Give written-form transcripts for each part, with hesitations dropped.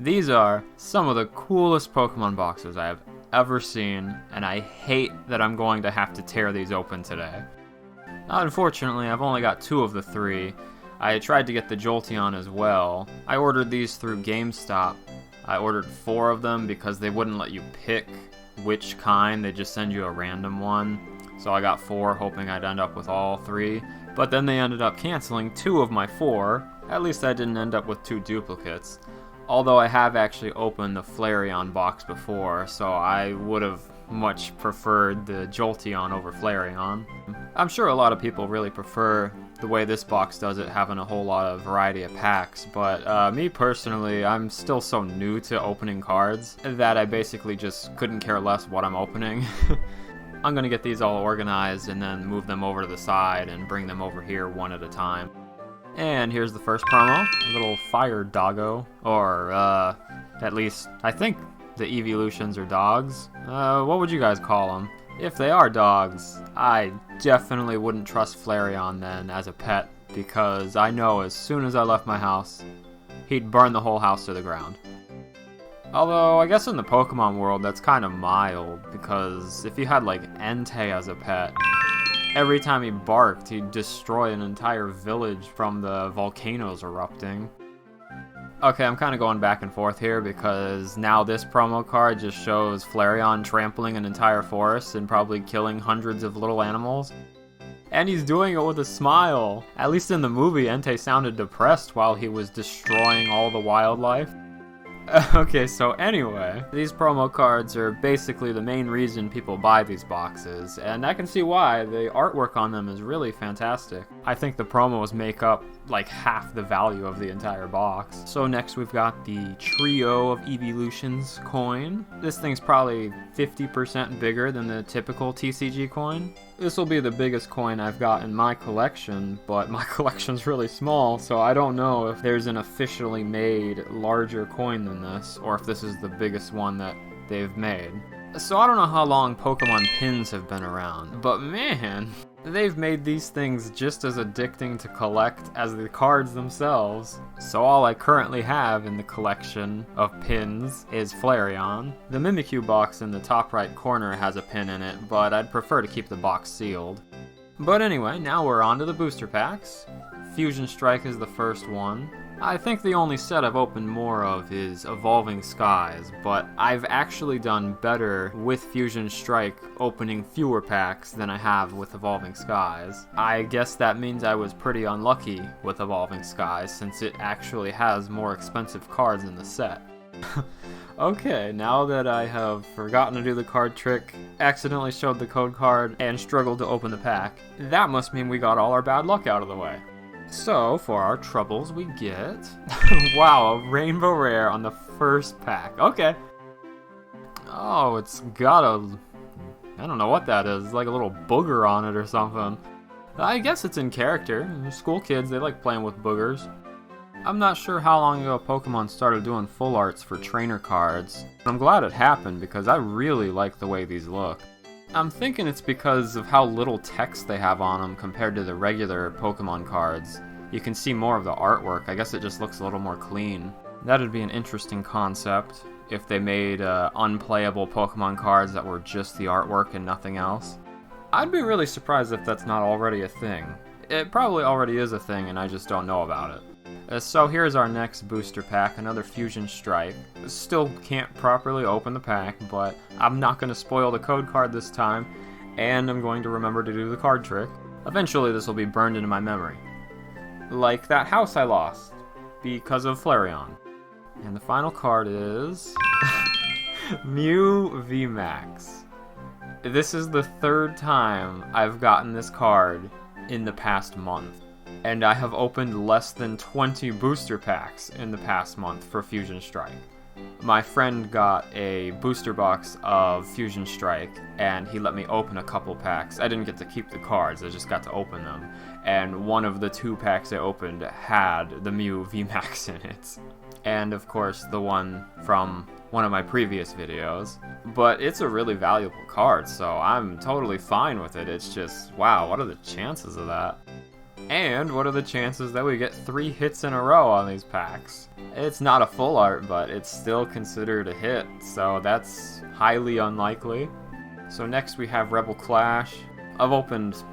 These are some of the coolest Pokemon boxes I have ever seen, and I hate that I'm going to have to tear these open today. Unfortunately, I've only got 2 of the 3. I tried to get the Jolteon as well. I ordered these through GameStop. I ordered 4 of them because they wouldn't let you pick which kind, they just send you a random one. So I got 4, hoping I'd end up with all 3. But then they ended up canceling 2 of my 4. At least I didn't end up with 2 duplicates. Although I have actually opened the Flareon box before, so I would have much preferred the Jolteon over Flareon. I'm sure a lot of people really prefer the way this box does it, having a whole lot of variety of packs, but me personally, I'm still so new to opening cards that I basically just couldn't care less what I'm opening. I'm gonna get these all organized and then move them over to the side and bring them over here one at a time. And here's the first promo, a little fire doggo, or at least I think the Eeveelutions are dogs. What would you guys call them? If they are dogs, I definitely wouldn't trust Flareon then as a pet, because I know as soon as I left my house, he'd burn the whole house to the ground. Although, I guess in the Pokemon world, that's kind of mild, because if you had like Entei as a pet, every time he barked, he'd destroy an entire village from the volcanoes erupting. Okay, I'm kind of going back and forth here because now this promo card just shows Flareon trampling an entire forest and probably killing hundreds of little animals. And he's doing it with a smile. At least in the movie, Entei sounded depressed while he was destroying all the wildlife. Okay, so anyway, these promo cards are basically the main reason people buy these boxes, and I can see why. The artwork on them is really fantastic. I think the promos make up like half the value of the entire box. So next we've got the trio of Eeveelutions Coin. This thing's probably 50% bigger than the typical TCG coin. This will be the biggest coin I've got in my collection, but my collection's really small, so I don't know if there's an officially made larger coin than this, or if this is the biggest one that they've made. So I don't know how long Pokemon pins have been around, but man, they've made these things just as addicting to collect as the cards themselves. So all I currently have in the collection of pins is Flareon. The Mimikyu box in the top right corner has a pin in it, but I'd prefer to keep the box sealed. But anyway, now we're on to the booster packs. Fusion Strike is the first one. I think the only set I've opened more of is Evolving Skies, but I've actually done better with Fusion Strike opening fewer packs than I have with Evolving Skies. I guess that means I was pretty unlucky with Evolving Skies since it actually has more expensive cards in the set. Okay, now that I have forgotten to do the card trick, accidentally showed the code card, and struggled to open the pack, that must mean we got all our bad luck out of the way. So, for our troubles, we get... wow, a Rainbow Rare on the first pack. Okay. Oh, it's got a... I don't know what that is. It's like a little booger on it or something. I guess it's in character. School kids, they like playing with boogers. I'm not sure how long ago Pokemon started doing full arts for trainer cards. I'm glad it happened because I really like the way these look. I'm thinking it's because of how little text they have on them compared to the regular Pokemon cards. You can see more of the artwork. I guess it just looks a little more clean. That'd be an interesting concept if they made unplayable Pokemon cards that were just the artwork and nothing else. I'd be really surprised if that's not already a thing. It probably already is a thing and I just don't know about it. So here's our next booster pack, another Fusion Strike. Still can't properly open the pack, but I'm not going to spoil the code card this time, and I'm going to remember to do the card trick. Eventually this will be burned into my memory. Like that house I lost, because of Flareon. And the final card is... Mew Vmax. This is the 3rd time I've gotten this card in the past month. And I have opened less than 20 booster packs in the past month for Fusion Strike. My friend got a booster box of Fusion Strike, and he let me open a couple packs. I didn't get to keep the cards, I just got to open them. And one of the 2 packs I opened had the Mew VMAX in it. And of course, the one from one of my previous videos. But it's a really valuable card, so I'm totally fine with it. It's just, wow, what are the chances of that? And what are the chances that we get 3 hits in a row on these packs? It's not a full art, but it's still considered a hit, so that's highly unlikely. So next we have Rebel Clash. I've opened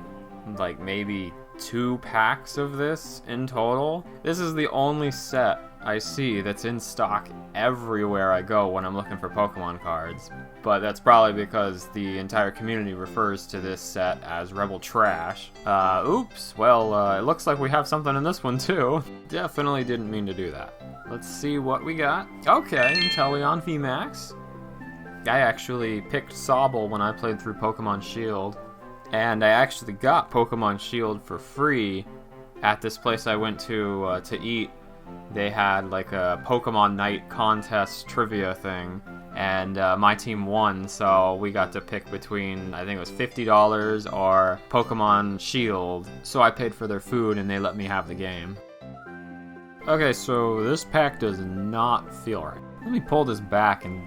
like maybe 2 packs of this in total. This is the only set I see that's in stock everywhere I go when I'm looking for Pokemon cards. But that's probably because the entire community refers to this set as Rebel Trash. Oops, well, it looks like we have something in this one too. Definitely didn't mean to do that. Let's see what we got. Okay, Inteleon Vmax. I actually picked Sobble when I played through Pokemon Shield. And I actually got Pokemon Shield for free at this place I went to eat. They had like a Pokemon Night contest trivia thing, and my team won, so we got to pick between, I think it was $50 or Pokemon Shield. So I paid for their food and they let me have the game. Okay, so this pack does not feel right. Let me pull this back and...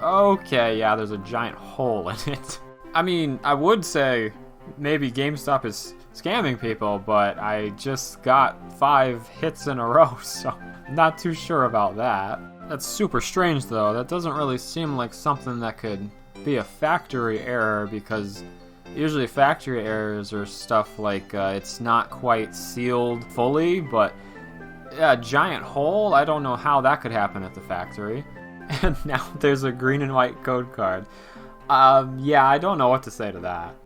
Okay, yeah, there's a giant hole in it. I mean, I would say maybe GameStop is scamming people, but I just got 5 hits in a row, so I'm not too sure about that. That's super strange, though. That doesn't really seem like something that could be a factory error, because usually factory errors are stuff like it's not quite sealed fully, but a giant hole, I don't know how that could happen at the factory. And now there's a green and white code card. Yeah, I don't know what to say to that.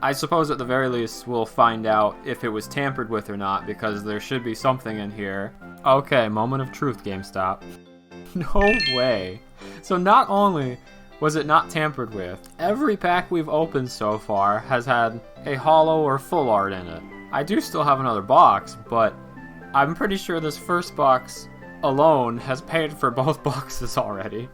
I suppose at the very least we'll find out if it was tampered with or not, because there should be something in here. Okay, moment of truth, GameStop. No way. So not only was it not tampered with, every pack we've opened so far has had a hollow or full art in it. I do still have another box, but I'm pretty sure this first box alone has paid for both boxes already.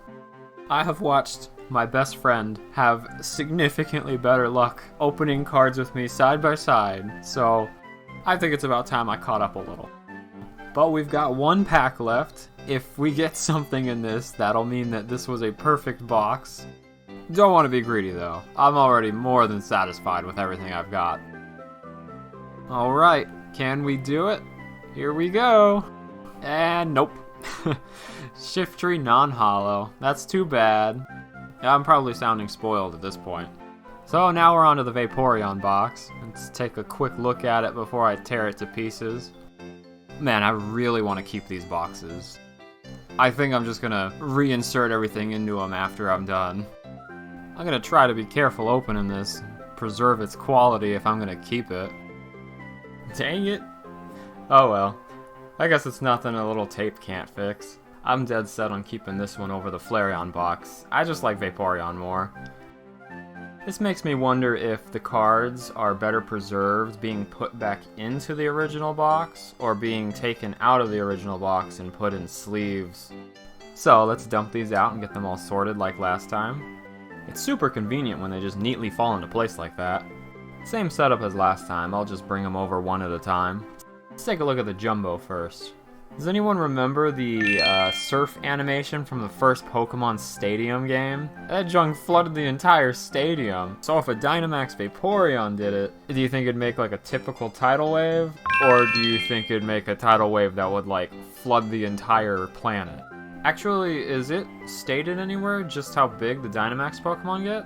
I have watched my best friend have significantly better luck opening cards with me side by side, so I think it's about time I caught up a little. But we've got 1 pack left. If we get something in this, that'll mean that this was a perfect box. Don't want to be greedy though. I'm already more than satisfied with everything I've got. Alright, can we do it? Here we go. And nope. Shiftry non-hollow. That's too bad. I'm probably sounding spoiled at this point. So now we're on to the Vaporeon box. Let's take a quick look at it before I tear it to pieces. Man, I really want to keep these boxes. I think I'm just gonna reinsert everything into them after I'm done. I'm gonna try to be careful opening this, preserve its quality if I'm gonna keep it. Dang it. Oh well. I guess it's nothing a little tape can't fix. I'm dead set on keeping this one over the Flareon box. I just like Vaporeon more. This makes me wonder if the cards are better preserved being put back into the original box, or being taken out of the original box and put in sleeves. So let's dump these out and get them all sorted like last time. It's super convenient when they just neatly fall into place like that. Same setup as last time, I'll just bring them over one at a time. Let's take a look at the Jumbo first. Does anyone remember the surf animation from the first Pokemon Stadium game? That junk flooded the entire stadium. So if a Dynamax Vaporeon did it, do you think it'd make like a typical tidal wave? Or do you think it'd make a tidal wave that would like flood the entire planet? Actually, is it stated anywhere just how big the Dynamax Pokemon get?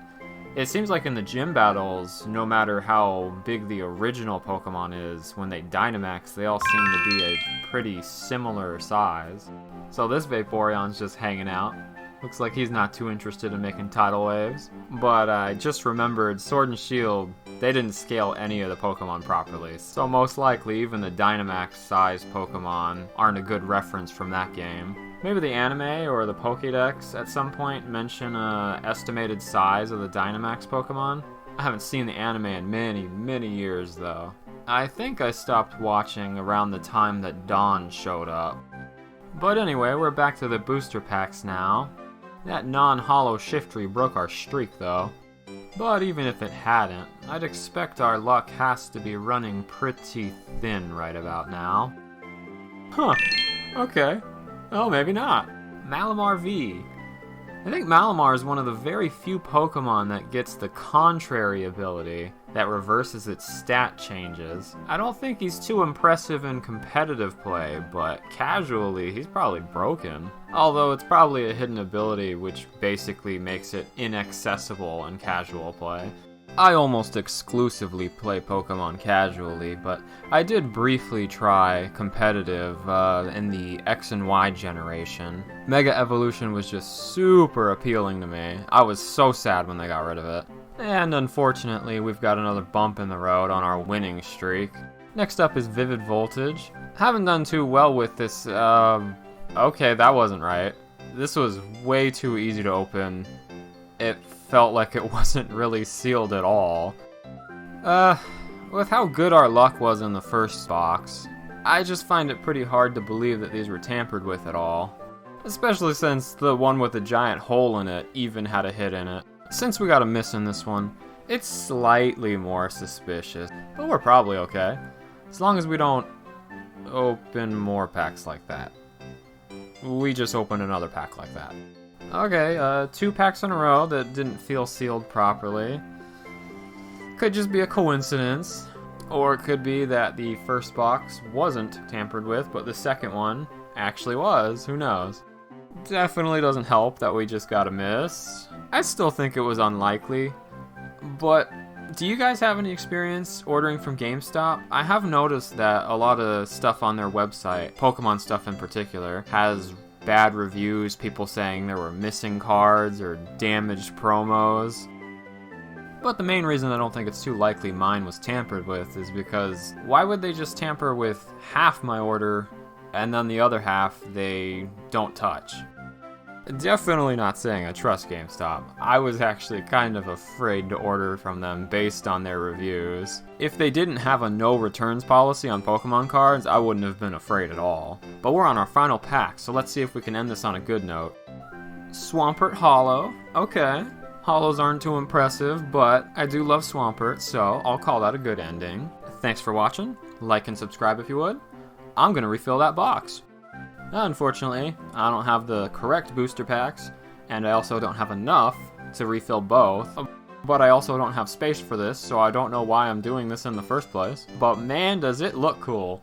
It seems like in the gym battles, no matter how big the original Pokemon is, when they Dynamax, they all seem to be a pretty similar size. So this Vaporeon's just hanging out. Looks like he's not too interested in making tidal waves. But I just remembered Sword and Shield, they didn't scale any of the Pokemon properly. So most likely even the Dynamax-sized Pokemon aren't a good reference from that game. Maybe the anime or the Pokédex at some point mention estimated size of the Dynamax Pokemon. I haven't seen the anime in many years though. I think I stopped watching around the time that Dawn showed up. But anyway, we're back to the booster packs now. That non-hollow Shiftry broke our streak though. But even if it hadn't, I'd expect our luck has to be running pretty thin right about now. Huh, okay. Oh, maybe not. Malamar V. I think Malamar is one of the very few Pokemon that gets the contrary ability that reverses its stat changes. I don't think he's too impressive in competitive play, but casually, he's probably broken. Although it's probably a hidden ability which basically makes it inaccessible in casual play. I almost exclusively play Pokemon casually, but I did briefly try competitive in the X and Y generation. Mega Evolution was just super appealing to me. I was so sad when they got rid of it. And unfortunately, we've got another bump in the road on our winning streak. Next up is Vivid Voltage. Haven't done too well with this, okay, that wasn't right. This was way too easy to open. It felt like it wasn't really sealed at all. With how good our luck was in the first box, I just find it pretty hard to believe that these were tampered with at all. Especially since the one with the giant hole in it even had a hit in it. Since we got a miss in this one, it's slightly more suspicious, but we're probably okay. As long as we don't open more packs like that. We just opened another pack like that. Okay, 2 packs in a row that didn't feel sealed properly. Could just be a coincidence, or it could be that the first box wasn't tampered with, but the second one actually was, who knows. Definitely doesn't help that we just got a miss. I still think it was unlikely, but do you guys have any experience ordering from GameStop? I have noticed that a lot of stuff on their website, Pokemon stuff in particular, has bad reviews, people saying there were missing cards or damaged promos. But the main reason I don't think it's too likely mine was tampered with is because why would they just tamper with half my order and then the other half they don't touch? Definitely not saying I trust GameStop. I was actually kind of afraid to order from them based on their reviews. If they didn't have a no returns policy on Pokemon cards, I wouldn't have been afraid at all. But we're on our final pack, so let's see if we can end this on a good note. Swampert Hollow. Okay. Hollows aren't too impressive, but I do love Swampert, so I'll call that a good ending. Thanks for watching. Like and subscribe if you would. I'm gonna refill that box. Unfortunately, I don't have the correct booster packs, and I also don't have enough to refill both. But I also don't have space for this, so I don't know why I'm doing this in the first place. But man, does it look cool.